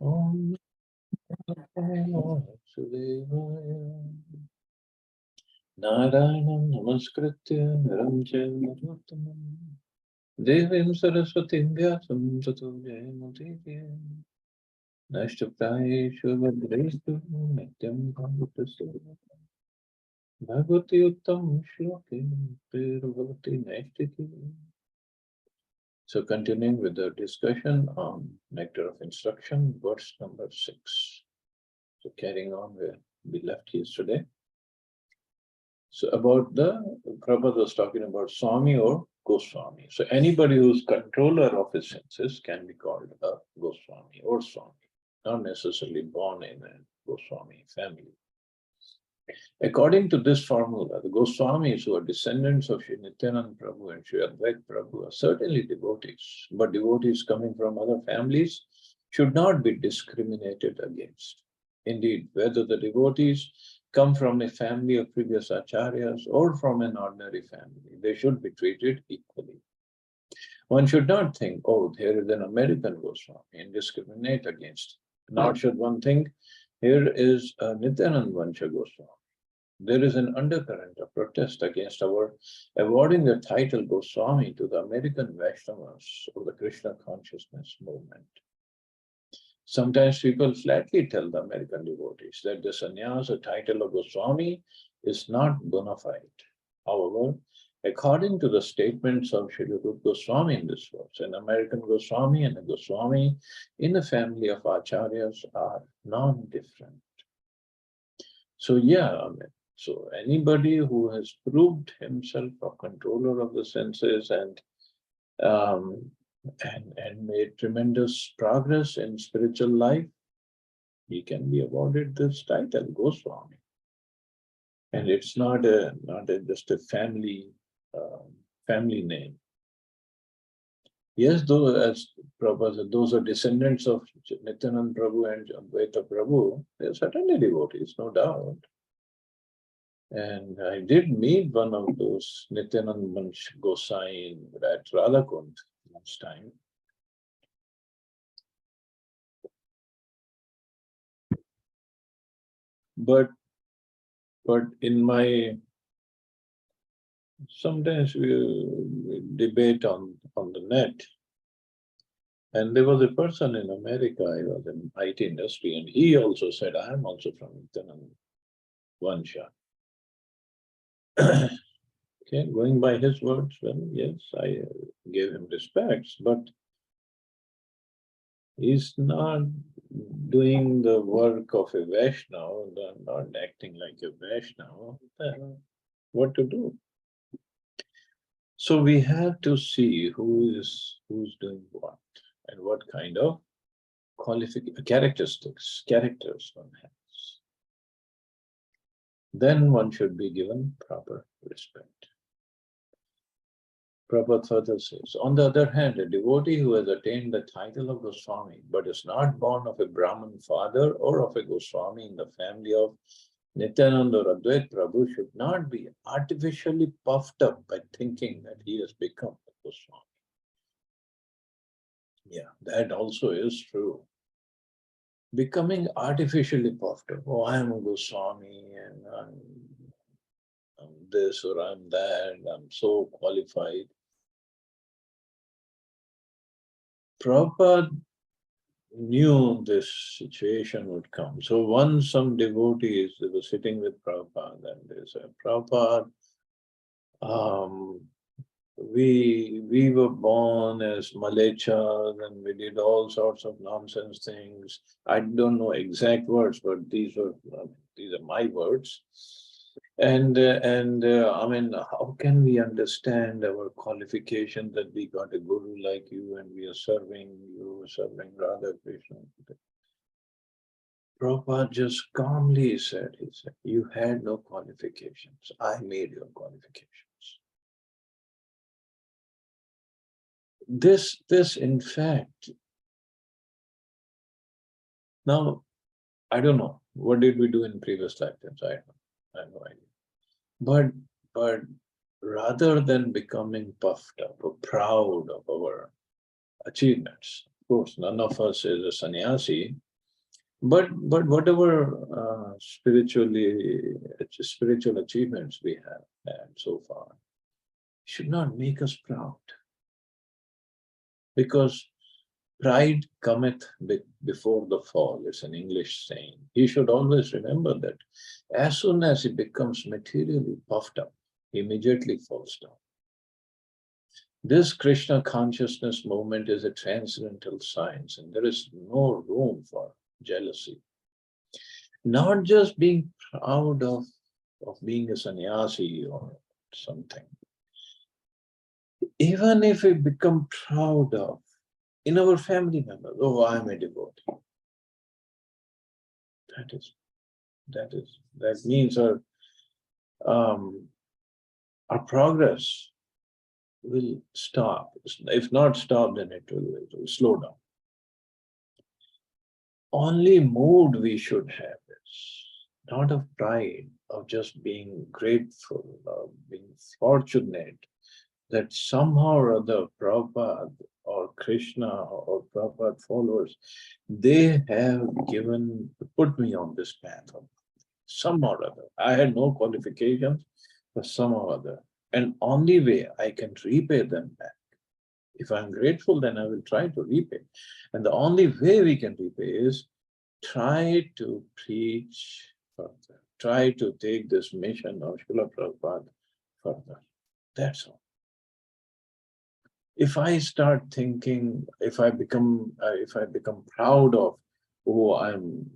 Om Namo Vasudevaya. Narayanam Namaskritya Naram Chaiva Narottamam Devim Saraswatim Vyasam Tato Jayamudivya Nashtaprayeshu Bhadreshu Nityam Bhagavatasya Bhagavati Uttam Shloke Bhagavati Naistiki. So continuing with the discussion on Nectar of Instruction, verse number 6. So carrying on where we left yesterday. So about Prabhupada was talking about Swami or Goswami. So anybody who's controller of his senses can be called a Goswami or Swami, not necessarily born in a Goswami family. According to this formula, the Goswamis who are descendants of Sri Nityananda Prabhu and Sri Advaita Prabhu are certainly devotees, but devotees coming from other families should not be discriminated against. Indeed, whether the devotees come from a family of previous acharyas or from an ordinary family, they should be treated equally. One should not think, oh, here is an American Goswami and discriminate against. Nor should one think, here is a Nityananda Vansha Goswami. There is an undercurrent of protest against our awarding the title Goswami to the American Vaishnavas of the Krishna consciousness movement. Sometimes people flatly tell the American devotees that the sannyasa title of Goswami is not bona fide. However, according to the statements of Srila Rupa Goswami in this verse, an American Goswami and a Goswami in the family of acharyas are non-different. So yeah, so anybody who has proved himself a controller of the senses and made tremendous progress in spiritual life, he can be awarded this title, Goswami. And it's not just a family name. Yes, though, as Prabhupada said, those are descendants of Nityananda Prabhu and Advaita Prabhu. They're certainly devotees, no doubt. And I did meet one of those Nityananda Gosai at Radhakund last time. But in my, sometimes we debate on the net. And there was a person in America, I was in IT industry, and he also said, I am also from Nityananda Vansha. Okay, going by his words, well, yes, I gave him respects, but he's not doing the work of a Vaishnava, not acting like a Vaishnava. What to do? So we have to see who's doing what and what kind of characters one has. Then one should be given proper respect. Prabhupada further says, on the other hand, a devotee who has attained the title of Goswami but is not born of a Brahmin father or of a Goswami in the family of Nityananda or Advaita Prabhu should not be artificially puffed up by thinking that he has become a Goswami. Yeah, that also is true. Becoming artificially puffed up. Oh, I am a Goswami and I'm this or I'm that, I'm so qualified. Prabhupada knew this situation would come. So once some devotees, they were sitting with Prabhupada and they said, Prabhupada, we were born as Malechas and we did all sorts of nonsense things. I don't know exact words, but these are my words. And I mean, how can we understand our qualification that we got a guru like you and we are serving you, serving Radha Krishna? Prabhupada just calmly said, he said, you had no qualifications. I made your qualifications. This in fact, now, I don't know, what did we do in previous lifetimes? I have no idea. But rather than becoming puffed up or proud of our achievements, of course, none of us is a sannyasi, But whatever spiritual achievements we have had so far should not make us proud, because pride cometh before the fall. It's an English saying. He should always remember that as soon as he becomes materially puffed up, he immediately falls down. This Krishna consciousness movement is a transcendental science, and there is no room for jealousy. Not just being proud of being a sannyasi or something. Even if we become proud of in our family members, oh, I'm a devotee. That means our progress will stop. If not stop, then it will slow down. Only mood we should have is not of pride, of just being grateful, of being fortunate that somehow or other Prabhupada or Krishna or Prabhupada followers, they have put me on this path of somehow or other. I had no qualifications, but somehow or other. And only way I can repay them back. If I'm grateful, then I will try to repay. And the only way we can repay is try to preach further. Try to take this mission of Srila Prabhupada further. That's all. If I start thinking, if I become proud of, oh, I'm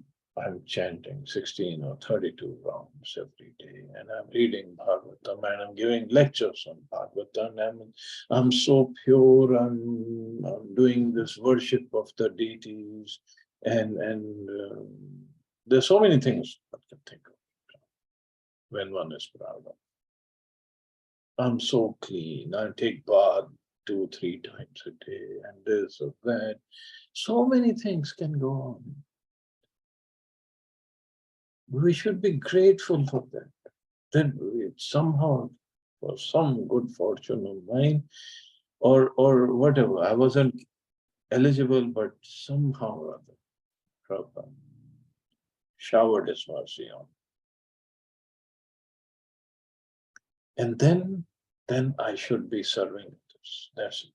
chanting 16 or 32 rounds every day, and I'm reading Bhagavatam, and I'm giving lectures on Bhagavatam, and I'm so pure, I'm doing this worship of the deities, and there's so many things one can think of when one is proud of. I'm so clean, I take bath 2-3 times a day, and this or that. So many things can go on. We should be grateful for that. Then somehow, for some good fortune of mine, or whatever, I wasn't eligible, but somehow or other, Prabhupada showered his mercy on. And then I should be serving others. That's it.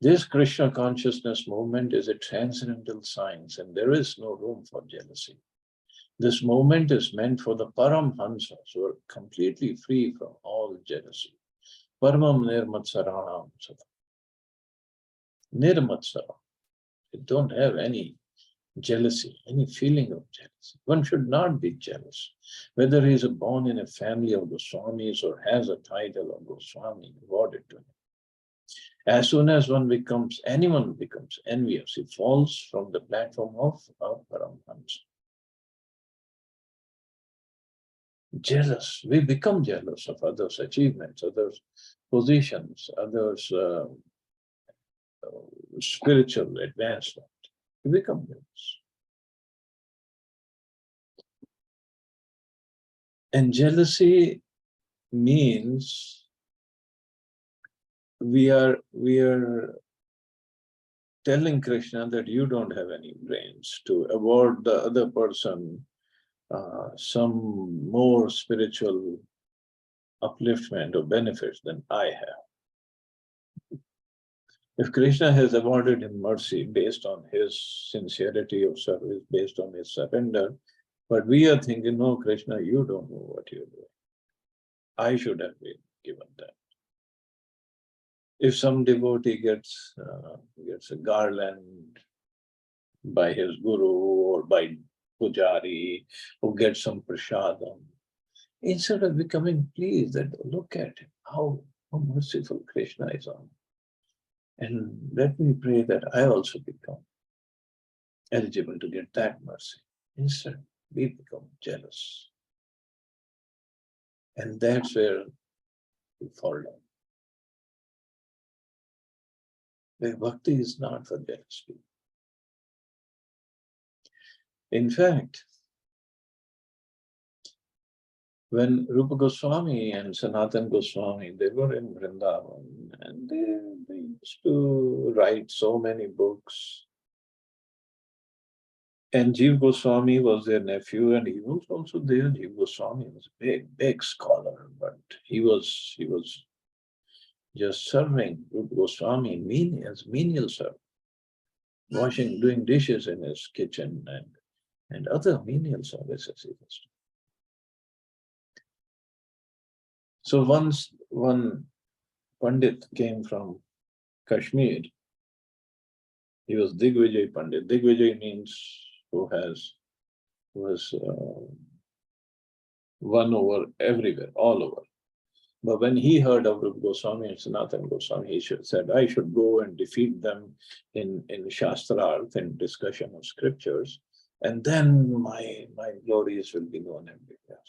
This Krishna consciousness movement is a transcendental science, and there is no room for jealousy. This movement is meant for the Paramhansas who are completely free from all jealousy. Paramam nirmatsaranam sada. Nirmatsara. They don't have any jealousy, any feeling of jealousy. One should not be jealous. Whether he is born in a family of Goswamis or has a title of Goswami awarded to him. As soon as anyone becomes envious, he falls from the platform of Paramhansa. Jealous, we become jealous of others' achievements, others' positions, others' spiritual advancement. We become jealous. And jealousy means we are telling Krishna that you don't have any brains to award the other person some more spiritual upliftment or benefits than I have. If Krishna has awarded him mercy based on his sincerity of service, based on his surrender, but we are thinking, no, Krishna, you don't know what you're doing. I should have been given that. If some devotee gets a garland by his guru or by pujari, or gets some prasadam, instead of becoming pleased that look at him, how merciful Krishna is on. And let me pray that I also become eligible to get that mercy. Instead, we become jealous. And that's where we fall down. The bhakti is not for jealous people. In fact, when Rupa Goswami and Sanatan Goswami, they were in Vrindavan, and they used to write so many books. And Jiva Goswami was their nephew, and he was also there. Jiva Goswami was a big scholar, but he was just serving Rupa Goswami as menial servant, doing dishes in his kitchen and other menial services he was doing. So once one Pandit came from Kashmir. He was Digvijay Pandit. Digvijay means who has won over everywhere, all over. But when he heard of Rupa Goswami and Sanatana Goswami, he said, I should go and defeat them in Shastrarth, in discussion of scriptures, and then my glories will be known everywhere.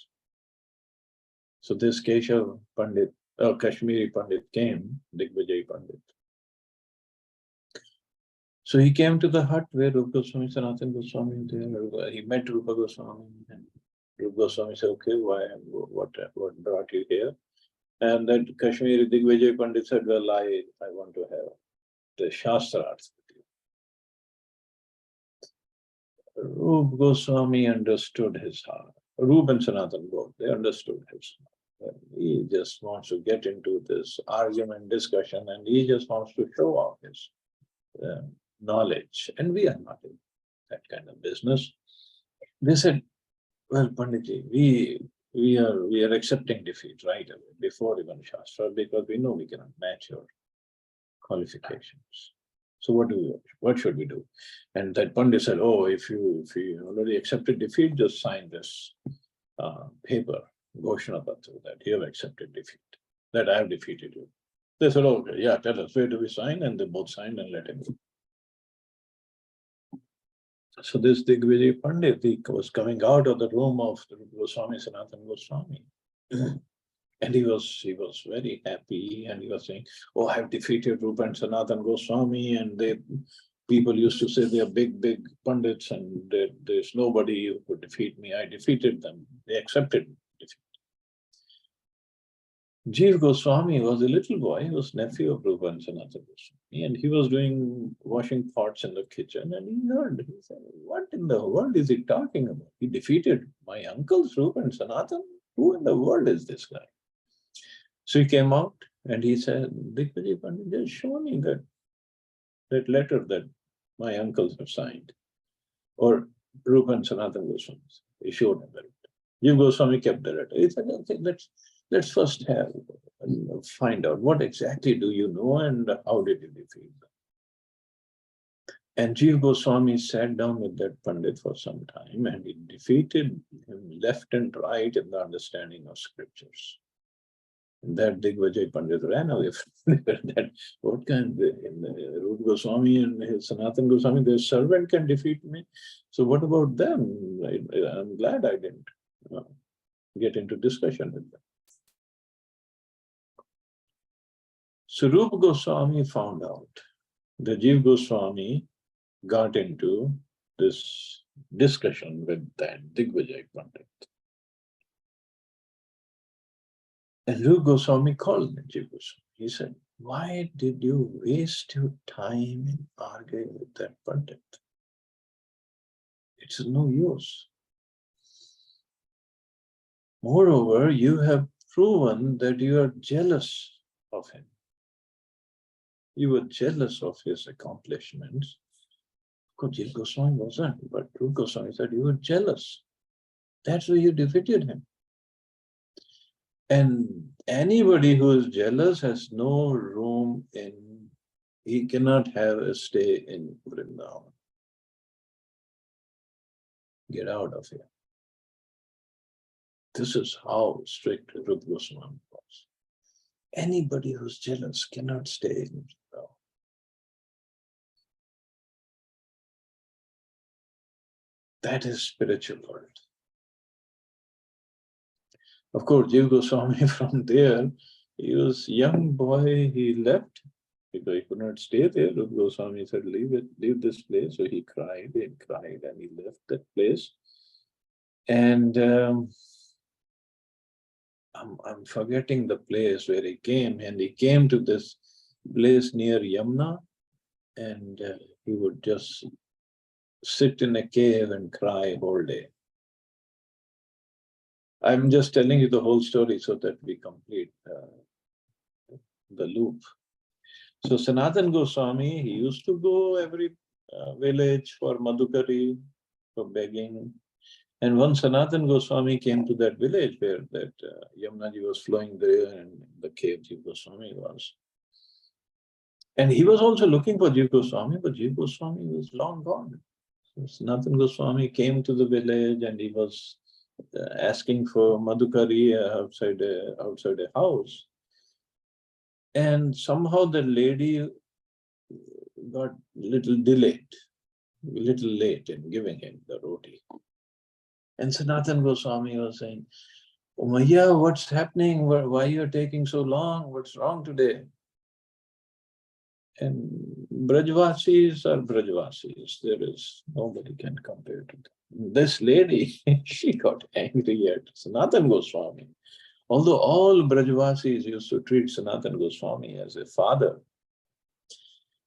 So this Keshav Pandit, Kashmiri Pandit came, Digvijay Pandit. So he came to the hut where Rupa Goswami, Sanatana Goswami, there. He met Rupa Goswami, and Rupa Goswami said, okay, what brought you here? And that Kashmiri Digvijay Pandit said, well, I want to have the Shastrarth with you. Rupa Goswami understood his heart. Rupa and Sanatana both, they understood his heart. He just wants to get into this argument, discussion, and he just wants to show off his knowledge. And we are not in that kind of business. They said, well, Panditji, we are accepting defeat right away, before even Shastra, because we know we cannot match your qualifications. So what should we do? And that Pandit said, oh, if you already accepted defeat, just sign this paper, Ghoshana Patra, that you have accepted defeat, that I have defeated you. They said, okay, yeah, tell us, where do we sign? And they both signed and let him go. So this Digvijay Pandit, he was coming out of the room of the Goswami, Sanatana Goswami. And he was very happy, and he was saying, oh, I have defeated Rupa and Sanatana Goswami, and people used to say they are big Pandits, and there's nobody who could defeat me. I defeated them. They accepted defeat. Jiva Goswami was a little boy. He was nephew of Rupa and Sanatana Goswami, and he was washing pots in the kitchen, and he heard. He said, what in the world is he talking about? He defeated my uncles, Rupa and Sanatana? Who in the world is this guy? So he came out and he said, Digvijay Pandit, just show me that letter that my uncles have signed. Or Rupa and Sanatana Goswami. He showed him the letter. Jiva Goswami kept the letter. He said, okay, let's first find out what exactly do you know and how did you defeat them. And Jiva Goswami sat down with that Pandit for some time, and he defeated him left and right in the understanding of scriptures. And that Digvijay Pandit ran away from that. What kind of Rupa Goswami and his Sanatana Goswami, their servant can defeat me. So what about them? I'm glad I didn't get into discussion with them. So Rupa Goswami found out that Jiva Goswami got into this discussion with that Digvijay Pandit. And Rupa Goswami called Jiva Goswami. He said, why did you waste your time in arguing with that Pandit? It's no use. Moreover, you have proven that you are jealous of him. You were jealous of his accomplishments. Because Jiva Goswami wasn't, but Rupa Goswami said you were jealous. That's why you defeated him. And anybody who is jealous has no room he cannot have a stay in Vrindavan. Get out of here. This is how strict Rupa Goswami was. Anybody who's jealous cannot stay in Vrindavan. That is spiritual world. Of course, Jiva Goswami from there, he was a young boy, he left because he could not stay there. Rupa Goswami said, leave this place. So he cried, and he left that place. And I'm forgetting the place where he came, and he came to this place near Yamuna, and he would just sit in a cave and cry all day. I'm just telling you the whole story so that we complete the loop. So Sanatan Goswami, he used to go every village for Madhukari, for begging. And once Sanatan Goswami came to that village where that Yamunaji was flowing there and the cave Jiva Goswami was. And he was also looking for Jiva Goswami, but Jiva Goswami was long gone. So Sanatan Goswami came to the village and he was asking for Madhukari outside a house. And somehow the lady got little late in giving him the roti. And Sanatan Goswami was saying, "Oh Maya, what's happening? Why you're taking so long? What's wrong today?" And Brajvasis are Brajvasis. There is nobody can compare to them. This lady, she got angry at Sanatan Goswami. Although all Brajvasis used to treat Sanatan Goswami as a father,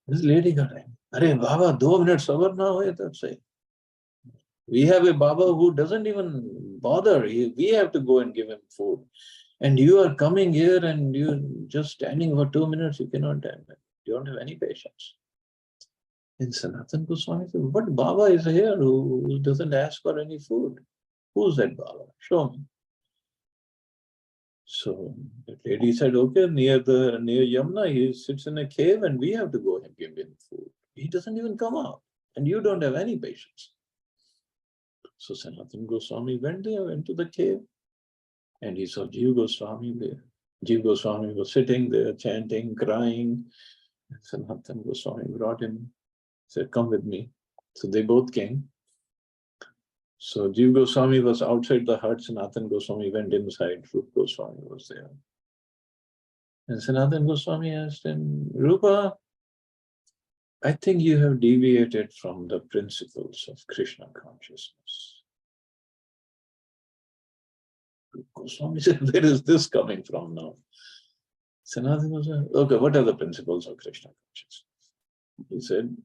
this lady got angry. Arey Baba, 2 minutes over now, that's it. We have a Baba who doesn't even bother. We have to go and give him food. And you are coming here and you're just standing for 2 minutes. You cannot stand it. You don't have any patience. And Sanatan Goswami said, what Baba is here who doesn't ask for any food? Who's that Baba? Show me. So the lady said, okay, near Yamuna, he sits in a cave and we have to go and give him food. He doesn't even come out. And you don't have any patience. So Sanatan Goswami went there, went to the cave, and he saw Jiva Goswami there. Jiva Goswami was sitting there, chanting, crying. And Sanatan Goswami brought him, said, come with me. So they both came. So Jiva Goswami was outside the hut, Sanatan Goswami went inside, Rupa Goswami was there. And Sanatan Goswami asked him, Rupa, I think you have deviated from the principles of Krishna consciousness. Goswami said, where is this coming from now? Sanatan Goswami, okay, what are the principles of Krishna consciousness? He said,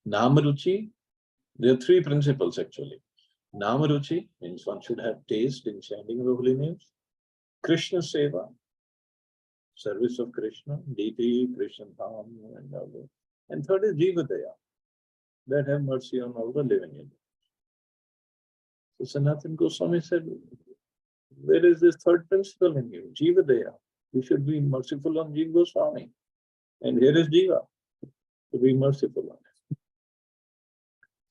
Namaruchi, there are 3 principles actually. Namaruchi means one should have taste in chanting of holy names. Krishna Seva, service of Krishna, deity, Krishna Dham, and all that. And third is Jivadaya, that have mercy on all the living entities. So Sanatan Goswami said, where is this third principle in you? Jivadaya. You should be merciful on Jiva Goswami. And here is Jiva, to be merciful on him.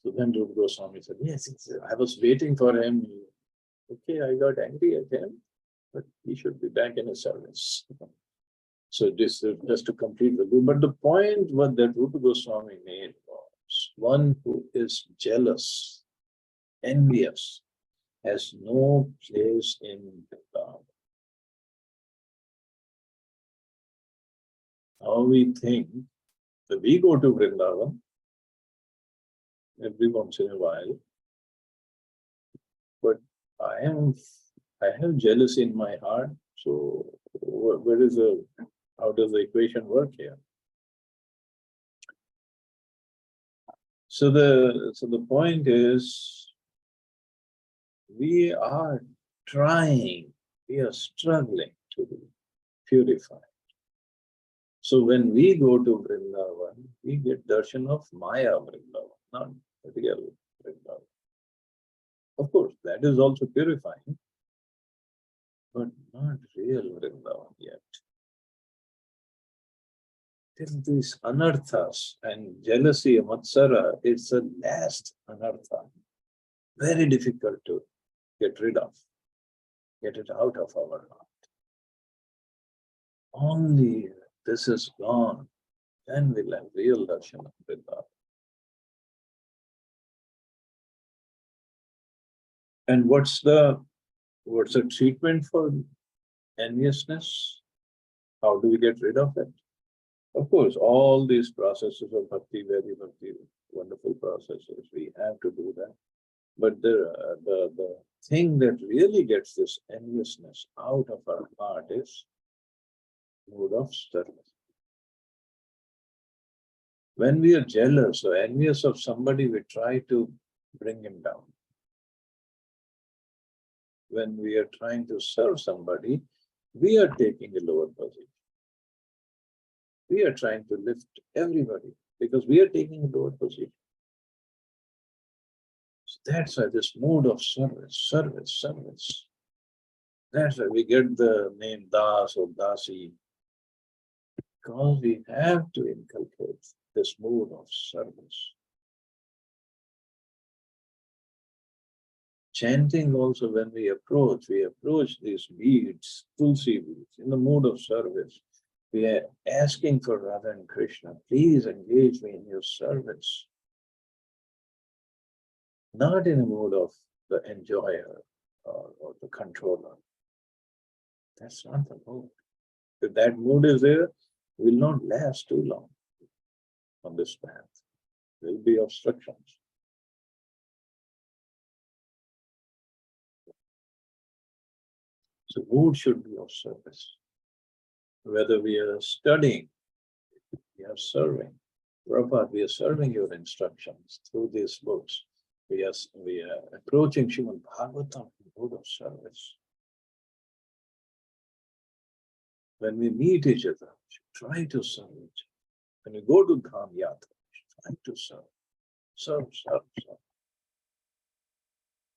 So then Rupa Goswami said, yes, I was waiting for him. Okay, I got angry at him, but he should be back in his service. So this is just to complete the loop. But the point what that Rupa Goswami made was, one who is jealous, envious, has no place in Vrindavan. Now we think that we go to Vrindavan every once in a while, but I have jealousy in my heart. So how does the equation work here? So the point is, we are struggling to purify. So when we go to Vrindavan, we get darshan of Maya Vrindavan, not real Vrindavan. Of course, that is also purifying, but not real Vrindavan yet. Till these anarthas and jealousy, matsara, it's the last anartha. Very difficult to get rid of, get it out of our heart. Only this is gone, then we'll have real darshan of Vrindavan. And what's the treatment for enviousness? How do we get rid of it? Of course, all these processes of bhakti, very bhakti, wonderful processes, we have to do that. But the thing that really gets this enviousness out of our heart is mood of service. When we are jealous or envious of somebody, we try to bring him down. When we are trying to serve somebody, we are taking a lower position. We are trying to lift everybody because we are taking a lower position. So that's why this mode of service. That's why we get the name Das or Dasi, because we have to inculcate this mode of service. Chanting also, when we approach these weeds, tulsi weeds, in the mode of service. We are asking for Radha and Krishna, please engage me in your service. Not in a mode of the enjoyer or the controller. That's not the mood. If that mood is there, we will not last too long on this path. There will be obstructions. So mood should be of service. Whether we are studying, we are serving. Prabhupada, we are serving your instructions through these books. We are approaching Srimad Bhagavatam in mode of service. When we meet each other, we should try to serve each other. When we go to Dham Yatra, we should try to serve. Serve.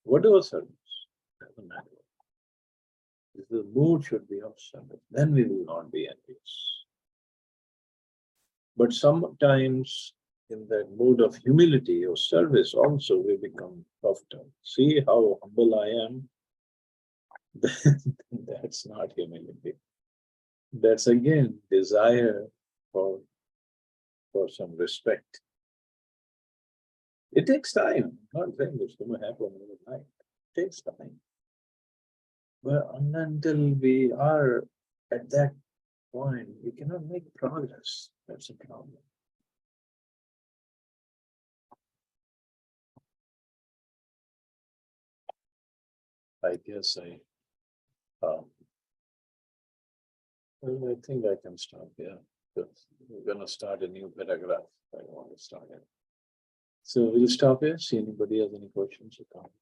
Whatever service, doesn't matter. If the mood should be of service, then we will not be envious. But sometimes in that mood of humility or service also we become puffed up. See how humble I am? That's not humility. That's again desire for some respect. It takes time. I'm not saying it's going to happen overnight. It takes time. But until we are at that point, we cannot make progress. That's a problem. I guess well, I think I can stop here. Because we're going to start a new paragraph. I want to start it. So we'll stop here. See anybody has any questions or comments.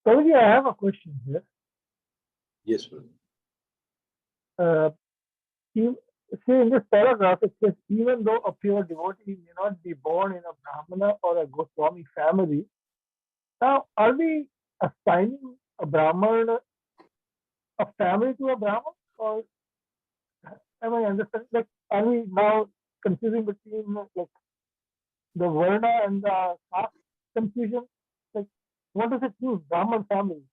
Prabhuji, I have a question here. Yes, brother. See, in this paragraph, it says, even though a pure devotee may not be born in a Brahmana or a Goswami family, now are we assigning a Brahmana, a family to a Brahman? Or am I understanding? Like, are we now confusing between like the Varna and the caste confusion? Like, what does it mean, Brahman family?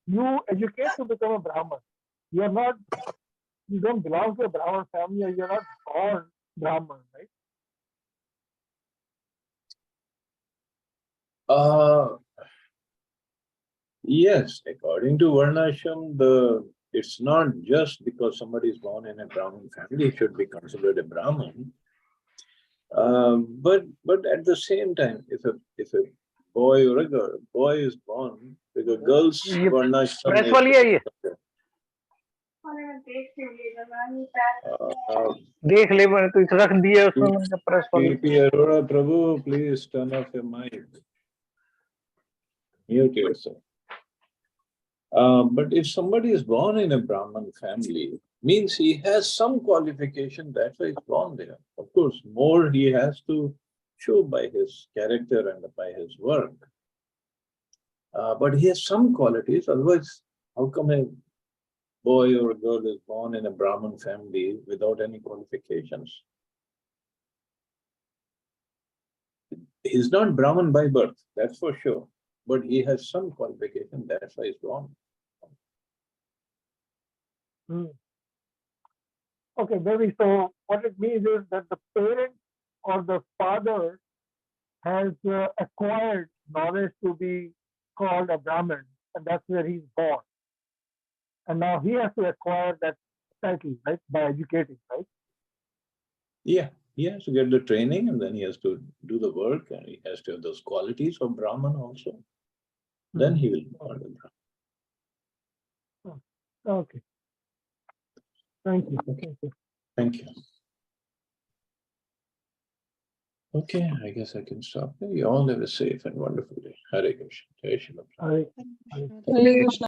You educate to become a Brahman. You don't belong to a Brahman family, or you're not born Brahman, right? Yes, according to Varnashram, it's not just because somebody is born in a Brahmin family, he should be considered a Brahmin. But at the same time, if a boy or a girl, boy is born with a girl's Varnashram. देख ले मैंने तो इतना रख दिया उसमें मैंने press वाली Arora Prabhu, please turn off your mic. Mute yourself. But if somebody is born in a Brahman family, means he has some qualification, that's why he's born there. Of course, more he has to show by his character and by his work. But he has some qualities, otherwise, how come a boy or a girl is born in a Brahman family without any qualifications? He's not Brahman by birth, that's for sure. But he has some qualification, that's why he's born. Okay, maybe so what it means is that the parent or the father has acquired knowledge to be called a Brahmin, and that's where he's born. And now he has to acquire that title, right, by educating, right? Yeah, he has to get the training and then he has to do the work and he has to have those qualities of Brahman also. then he will be called a Brahmin. Okay. Thank you. Okay. Thank you. Thank you. Okay, I guess I can stop here. You all have a safe and wonderful day. Hare Krishna. Jai Shri Ram. Hare Hare Krishna.